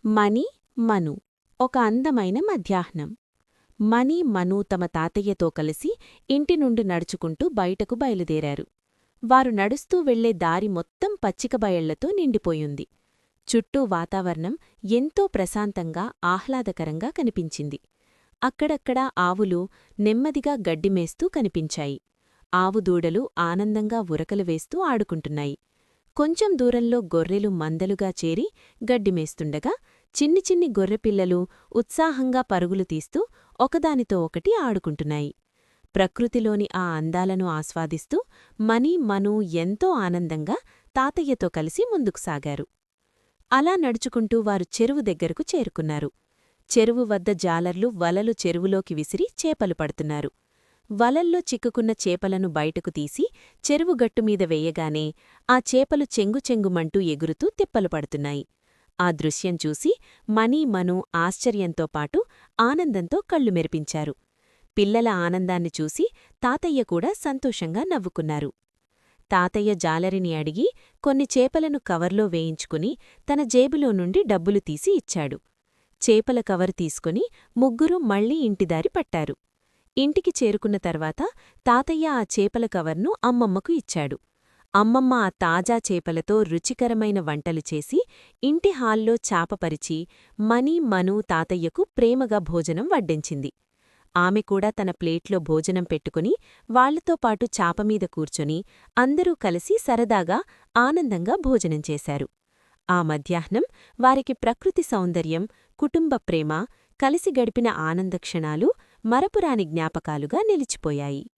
మణి మను ఒక అందమైన మధ్యాహ్నం. మణి మను తమ తాతయ్యతో కలిసి ఇంటి నుండి నడుచుకుంటూ బయటకు బయలుదేరారు. వారు నడుస్తూ వెళ్లే దారి మొత్తం పచ్చికబయళ్లతో నిండిపోయుంది. చుట్టూ వాతావరణం ఎంతో ప్రశాంతంగా ఆహ్లాదకరంగా కనిపించింది. అక్కడక్కడా ఆవులు నెమ్మదిగా గడ్డిమేస్తూ కనిపించాయి. ఆవుదూడలు ఆనందంగా ఉరకలు వేస్తూ ఆడుకుంటున్నాయి. కొంచెం దూరంలో గొర్రెలు మందలుగా చేరి గడ్డిమేస్తుండగా చిన్ని చిన్ని గొర్రెపిల్లలు ఉత్సాహంగా పరుగులు తీస్తూ ఒకదానితో ఒకటి ఆడుకుంటున్నాయి. ప్రకృతిలోని ఆ అందాలను ఆస్వాదిస్తూ మణి మను ఎంతో ఆనందంగా తాతయ్యతో కలిసి ముందుకు సాగారు. అలా నడుచుకుంటూ వారు చెరువు దగ్గరకు చేరుకున్నారు. చెరువు వద్ద జాలర్లు వలలు చెరువులోకి విసిరి చేపలు పడుతున్నారు. వలల్లో చిక్కుకున్న చేపలను బయటకు తీసి చెరువుగట్టుమీద వెయ్యగానే ఆ చేపలు చెంగుచెంగుమంటూ ఎగురుతూ తిప్పలు పడుతున్నాయి. ఆ దృశ్యం చూసి మణి మను ఆశ్చర్యంతో పాటు ఆనందంతో కళ్ళు మెరిపించారు. పిల్లల ఆనందాన్ని చూసి తాతయ్య కూడా సంతోషంగా నవ్వుకున్నారు. తాతయ్య జాలరిని అడిగి కొన్ని చేపలను కవర్లో వేయించుకుని తన జేబులో నుండి డబ్బులు తీసి ఇచ్చాడు. చేపల కవరు తీసుకుని ముగ్గురూ మళ్లీ ఇంటిదారి పట్టారు. ఇంటికి చేరుకున్న తర్వాత తాతయ్య ఆ చేపల కవర్ను అమ్మమ్మకు ఇచ్చాడు. అమ్మమ్మ ఆ తాజా చేపలతో రుచికరమైన వంటలు చేసి ఇంటి హాల్లో చాపపరిచి మణి మను తాతయ్యకు ప్రేమగా భోజనం వడ్డించింది. ఆమె కూడా తన ప్లేట్లో భోజనం పెట్టుకుని వాళ్లతో పాటు చాపమీద కూర్చొని అందరూ కలిసి సరదాగా ఆనందంగా భోజనం చేశారు. ఆ మధ్యాహ్నం వారికి ప్రకృతి సౌందర్యం, కుటుంబ ప్రేమ, కలిసి గడిపిన ఆనందక్షణాలు మరపురాని జ్ఞాపకాలుగా నిలిచిపోయాయి.